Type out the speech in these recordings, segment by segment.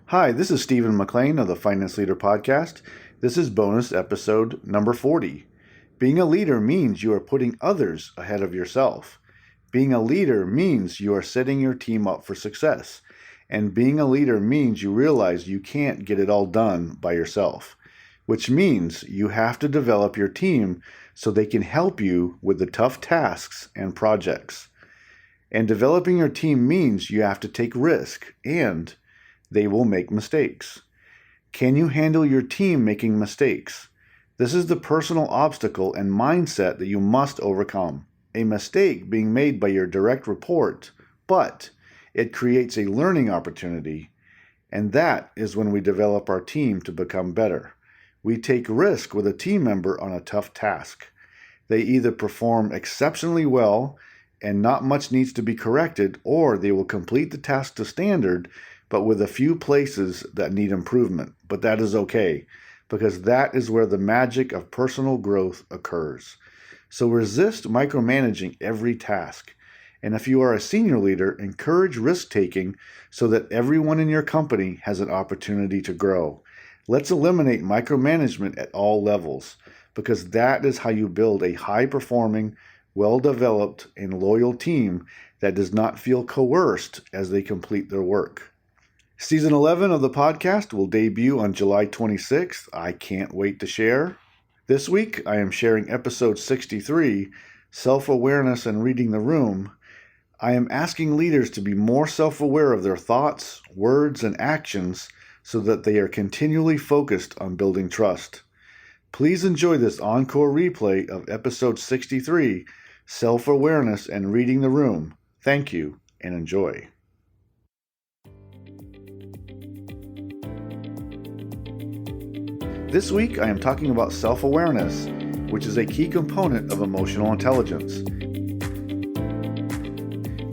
Hi, this is Stephen McLean of the Finance Leader Podcast. This is bonus episode number 40. Being a leader means you are putting others ahead of yourself. Being a leader means you are setting your team up for success. And being a leader means you realize you can't get it all done by yourself, which means you have to develop your team so they can help you with the tough tasks and projects. And developing your team means you have to take risk and they will make mistakes. Can you handle your team making mistakes? This is the personal obstacle and mindset that you must overcome. A mistake being made by your direct report, but it creates a learning opportunity, and that is when we develop our team to become better. We take risk with a team member on a tough task. They either perform exceptionally well and not much needs to be corrected, or they will complete the task to standard but with a few places that need improvement. But that is okay, because that is where the magic of personal growth occurs. So resist micromanaging every task. And if you are a senior leader, encourage risk-taking so that everyone in your company has an opportunity to grow. Let's eliminate micromanagement at all levels, because that is how you build a high-performing, well-developed, and loyal team that does not feel coerced as they complete their work. Season 11 of the podcast will debut on July 26th. I can't wait to share. This week, I am sharing episode 63, Self-Awareness and Reading the Room. I am asking leaders to be more self-aware of their thoughts, words, and actions so that they are continually focused on building trust. Please enjoy this encore replay of episode 63, Self-Awareness and Reading the Room. Thank you, and enjoy. This week, I am talking about self-awareness, which is a key component of emotional intelligence.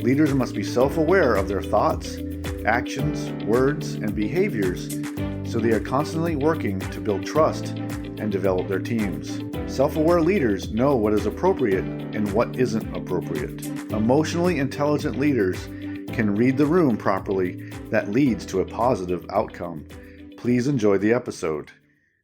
Leaders must be self-aware of their thoughts, actions, words, and behaviors, so they are constantly working to build trust and develop their teams. Self-aware leaders know what is appropriate and what isn't appropriate. Emotionally intelligent leaders can read the room properly that leads to a positive outcome. Please enjoy the episode.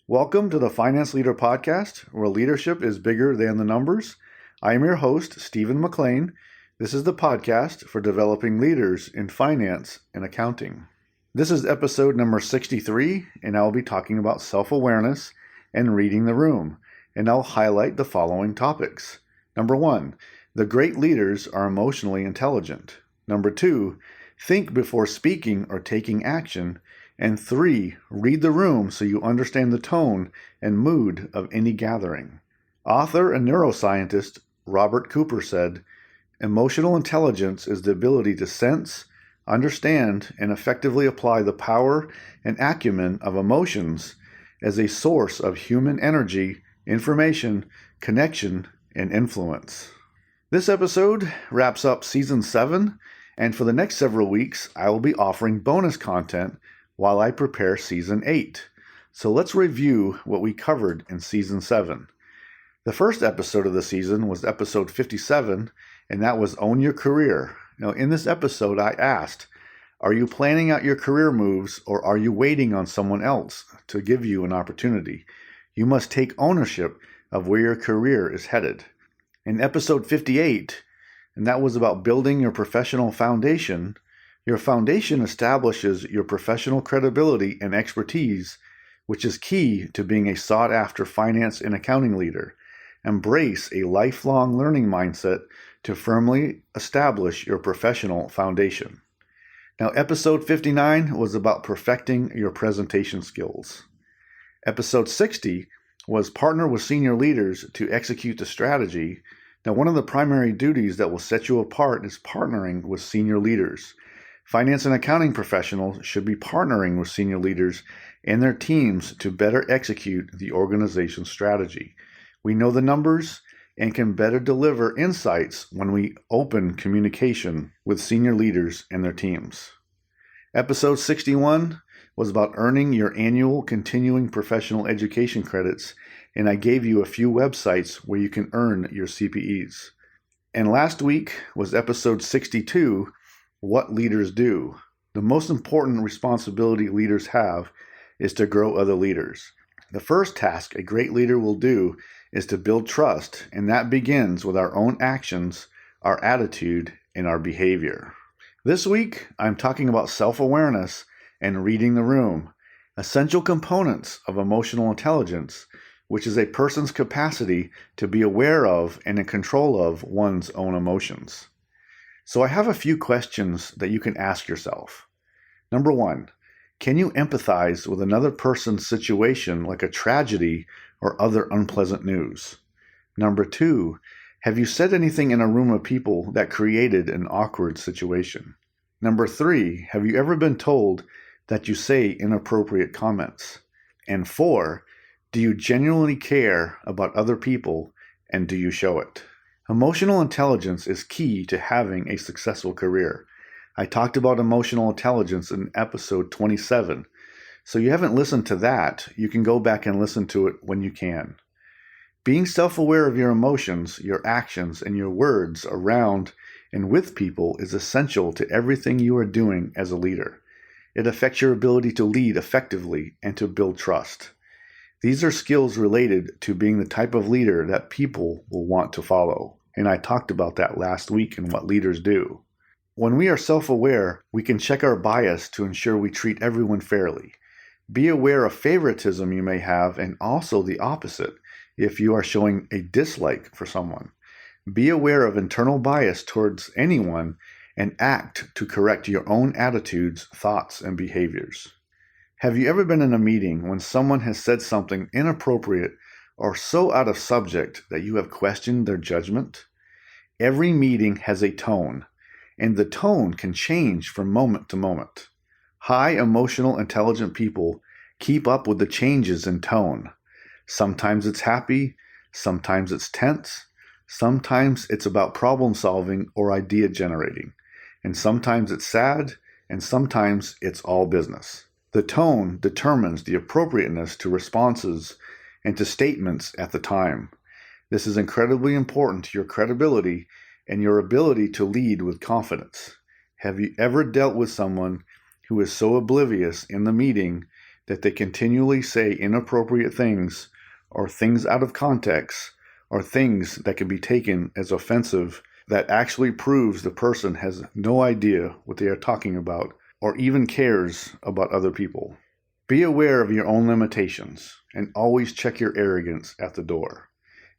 Welcome to the Finance Leader Podcast, where leadership is bigger than the numbers. I am your host, Stephen McLean. This is the podcast for developing leaders in finance and accounting. This is episode number 63, and I will be talking about self-awareness and reading the room, and I'll highlight the following topics. Number 1, the great leaders are emotionally intelligent. Number 2, think before speaking or taking action. And 3, read the room so you understand the tone and mood of any gathering. Author and neuroscientist Robert Cooper said, "Emotional intelligence is the ability to sense, understand, and effectively apply the power and acumen of emotions as a source of human energy, information, connection, and influence." This episode wraps up Season 7, and for the next several weeks, I will be offering bonus content while I prepare Season 8. So let's review what we covered in Season 7. The first episode of the season was episode 57, and that was Own Your Career. Now, in this episode, I asked, are you planning out your career moves, or are you waiting on someone else to give you an opportunity? You must take ownership of where your career is headed. In episode 58, and that was about building your professional foundation, your foundation establishes your professional credibility and expertise, which is key to being a sought-after finance and accounting leader. Embrace a lifelong learning mindset to firmly establish your professional foundation. Now, episode 59 was about perfecting your presentation skills. Episode 60 was partner with senior leaders to execute the strategy. Now, one of the primary duties that will set you apart is partnering with senior leaders. Finance and accounting professionals should be partnering with senior leaders and their teams to better execute the organization's strategy. We know the numbers and can better deliver insights when we open communication with senior leaders and their teams. Episode 61 was about earning your annual continuing professional education credits, and I gave you a few websites where you can earn your CPEs. And last week was episode 62, What Leaders Do. The most important responsibility leaders have is to grow other leaders. The first task a great leader will do is to build trust, and that begins with our own actions, our attitude, and our behavior. This week, I'm talking about self-awareness and reading the room, essential components of emotional intelligence, which is a person's capacity to be aware of and in control of one's own emotions. So I have a few questions that you can ask yourself. Number 1, can you empathize with another person's situation like a tragedy or other unpleasant news? Number 2, have you said anything in a room of people that created an awkward situation? Number 3, have you ever been told that you say inappropriate comments? And 4, do you genuinely care about other people and do you show it? Emotional intelligence is key to having a successful career. I talked about emotional intelligence in episode 27. So you haven't listened to that, you can go back and listen to it when you can. Being self-aware of your emotions, your actions, and your words around and with people is essential to everything you are doing as a leader. It affects your ability to lead effectively and to build trust. These are skills related to being the type of leader that people will want to follow. And I talked about that last week and what leaders do. When we are self-aware, we can check our bias to ensure we treat everyone fairly. Be aware of favoritism you may have and also the opposite if you are showing a dislike for someone. Be aware of internal bias towards anyone and act to correct your own attitudes, thoughts, and behaviors. Have you ever been in a meeting when someone has said something inappropriate or so out of subject that you have questioned their judgment? Every meeting has a tone, and the tone can change from moment to moment. High emotional intelligent people keep up with the changes in tone. Sometimes it's happy, sometimes it's tense, sometimes it's about problem solving or idea generating, and sometimes it's sad, and sometimes it's all business. The tone determines the appropriateness to responses and to statements at the time. This is incredibly important to your credibility and your ability to lead with confidence. Have you ever dealt with someone who is so oblivious in the meeting that they continually say inappropriate things or things out of context or things that can be taken as offensive that actually proves the person has no idea what they are talking about or even cares about other people? Be aware of your own limitations and always check your arrogance at the door.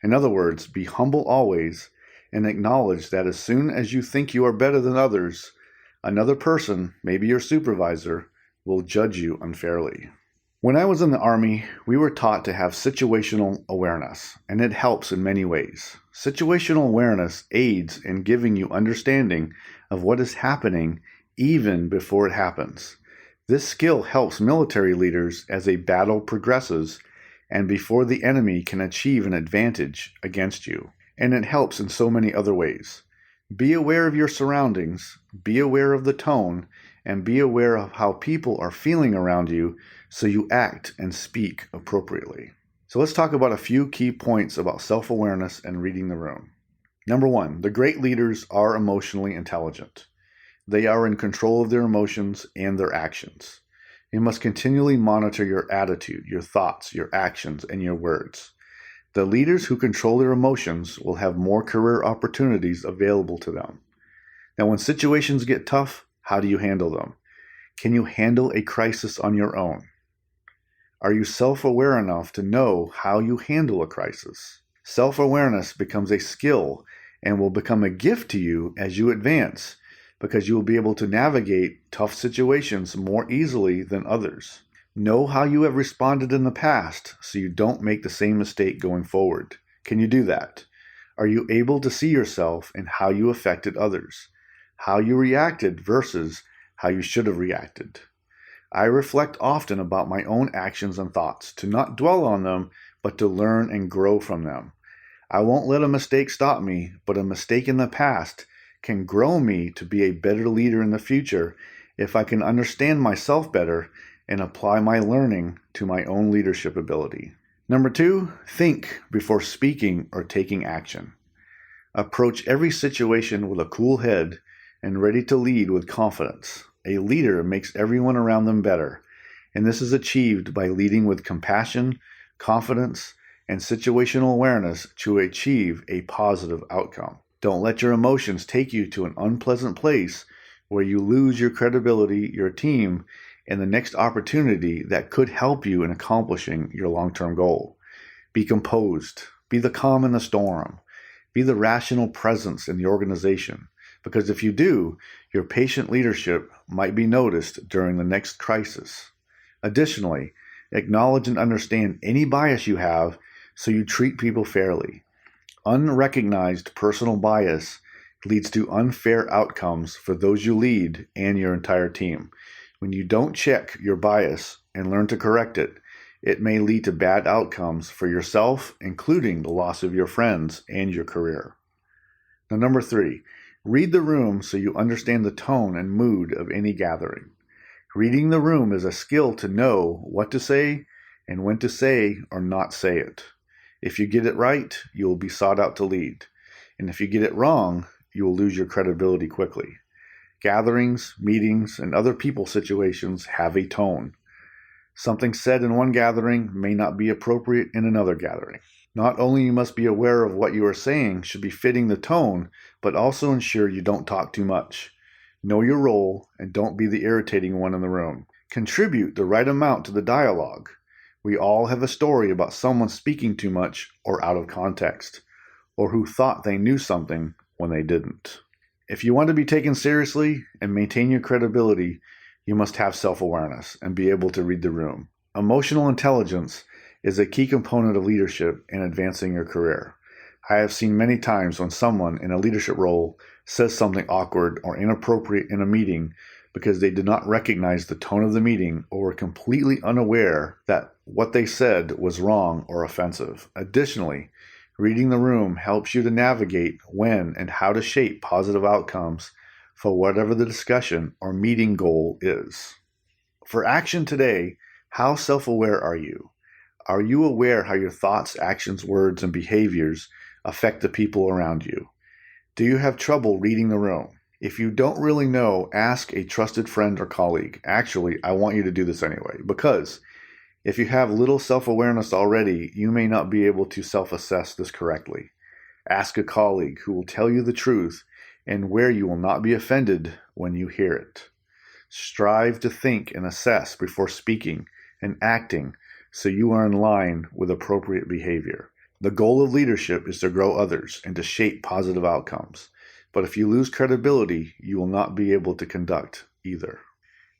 In other words, be humble always and acknowledge that as soon as you think you are better than others, another person, maybe your supervisor, will judge you unfairly. When I was in the Army, we were taught to have situational awareness, and it helps in many ways. Situational awareness aids in giving you understanding of what is happening even before it happens. This skill helps military leaders as a battle progresses and before the enemy can achieve an advantage against you. And it helps in so many other ways. Be aware of your surroundings, be aware of the tone, and be aware of how people are feeling around you so you act and speak appropriately. So let's talk about a few key points about self-awareness and reading the room. Number 1, the great leaders are emotionally intelligent. They are in control of their emotions and their actions. You must continually monitor your attitude, your thoughts, your actions, and your words. The leaders who control their emotions will have more career opportunities available to them. Now, when situations get tough, how do you handle them? Can you handle a crisis on your own? Are you self-aware enough to know how you handle a crisis? Self-awareness becomes a skill and will become a gift to you as you advance, because you will be able to navigate tough situations more easily than others. Know how you have responded in the past so you don't make the same mistake going forward. Can you do that? Are you able to see yourself in how you affected others? How you reacted versus how you should have reacted? I reflect often about my own actions and thoughts, to not dwell on them, but to learn and grow from them. I won't let a mistake stop me, but a mistake in the past can grow me to be a better leader in the future if I can understand myself better and apply my learning to my own leadership ability. Number 2, think before speaking or taking action. Approach every situation with a cool head and ready to lead with confidence. A leader makes everyone around them better, and this is achieved by leading with compassion, confidence, and situational awareness to achieve a positive outcome. Don't let your emotions take you to an unpleasant place where you lose your credibility, your team, and the next opportunity that could help you in accomplishing your long-term goal. Be composed. Be the calm in the storm. Be the rational presence in the organization, because if you do, your patient leadership might be noticed during the next crisis. Additionally, acknowledge and understand any bias you have so you treat people fairly. Unrecognized personal bias leads to unfair outcomes for those you lead and your entire team. When you don't check your bias and learn to correct it, it may lead to bad outcomes for yourself, including the loss of your friends and your career. Now, number 3, read the room so you understand the tone and mood of any gathering. Reading the room is a skill to know what to say and when to say or not say it. If you get it right, you will be sought out to lead. And if you get it wrong, you will lose your credibility quickly. Gatherings, meetings, and other people situations have a tone. Something said in one gathering may not be appropriate in another gathering. Not only you must be aware of what you are saying should be fitting the tone, but also ensure you don't talk too much. Know your role and don't be the irritating one in the room. Contribute the right amount to the dialogue. We all have a story about someone speaking too much or out of context, or who thought they knew something when they didn't. If you want to be taken seriously and maintain your credibility, you must have self-awareness and be able to read the room. Emotional intelligence is a key component of leadership in advancing your career. I have seen many times when someone in a leadership role says something awkward or inappropriate in a meeting because they did not recognize the tone of the meeting or were completely unaware that what they said was wrong or offensive. Additionally, reading the room helps you to navigate when and how to shape positive outcomes for whatever the discussion or meeting goal is. For action today, how self-aware are you? Are you aware how your thoughts, actions, words, and behaviors affect the people around you? Do you have trouble reading the room? If you don't really know, ask a trusted friend or colleague. Actually, I want you to do this anyway, because if you have little self-awareness already, you may not be able to self-assess this correctly. Ask a colleague who will tell you the truth and where you will not be offended when you hear it. Strive to think and assess before speaking and acting so you are in line with appropriate behavior. The goal of leadership is to grow others and to shape positive outcomes. But if you lose credibility, you will not be able to conduct either.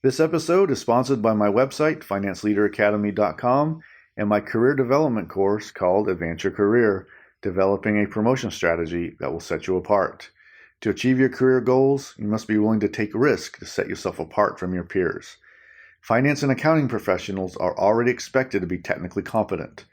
This episode is sponsored by my website, financeleaderacademy.com, and my career development course called Advance Your Career, Developing a Promotion Strategy that will set you apart. To achieve your career goals, you must be willing to take risk to set yourself apart from your peers. Finance and accounting professionals are already expected to be technically competent.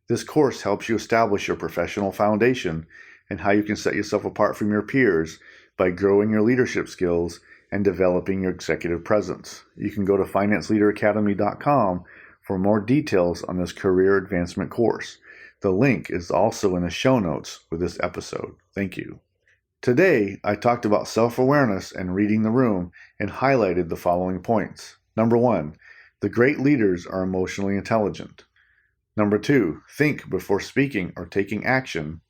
This course helps you establish your professional foundation and how you can set yourself apart from your peers by growing your leadership skills and developing your executive presence. You can go to financeleaderacademy.com for more details on this career advancement course. The link is also in the show notes for this episode. Thank you. Today, I talked about self-awareness and reading the room and highlighted the following points. Number 1, the great leaders are emotionally intelligent. Number 2, think before speaking or taking action.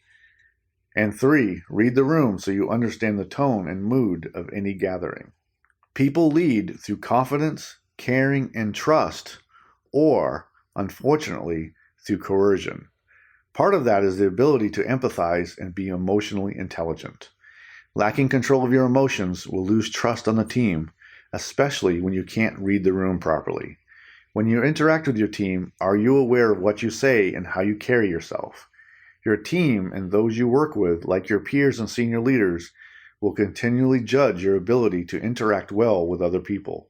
And 3, read the room so you understand the tone and mood of any gathering. People lead through confidence, caring, and trust, or, unfortunately, through coercion. Part of that is the ability to empathize and be emotionally intelligent. Lacking control of your emotions will lose trust on the team, especially when you can't read the room properly. When you interact with your team, are you aware of what you say and how you carry yourself? Your team and those you work with, like your peers and senior leaders, will continually judge your ability to interact well with other people.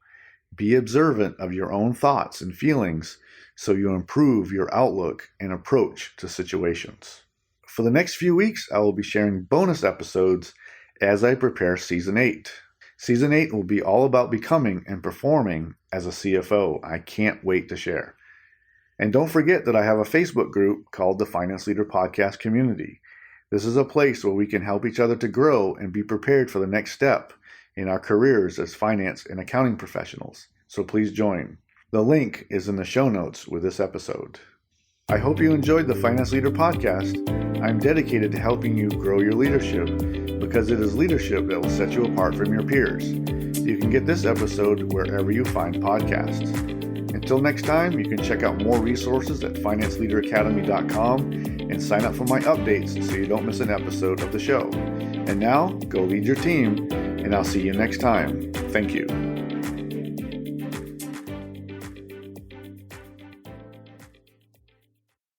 Be observant of your own thoughts and feelings so you improve your outlook and approach to situations. For the next few weeks, I will be sharing bonus episodes as I prepare Season 8. Season 8 will be all about becoming and performing as a CFO. I can't wait to share. And don't forget that I have a Facebook group called the Finance Leader Podcast Community. This is a place where we can help each other to grow and be prepared for the next step in our careers as finance and accounting professionals, so please join. The link is in the show notes with this episode. I hope you enjoyed the Finance Leader Podcast. I'm dedicated to helping you grow your leadership because it is leadership that will set you apart from your peers. You can get this episode wherever you find podcasts. Until next time, you can check out more resources at financeleaderacademy.com and sign up for my updates so you don't miss an episode of the show. And now, go lead your team, and I'll see you next time. Thank you.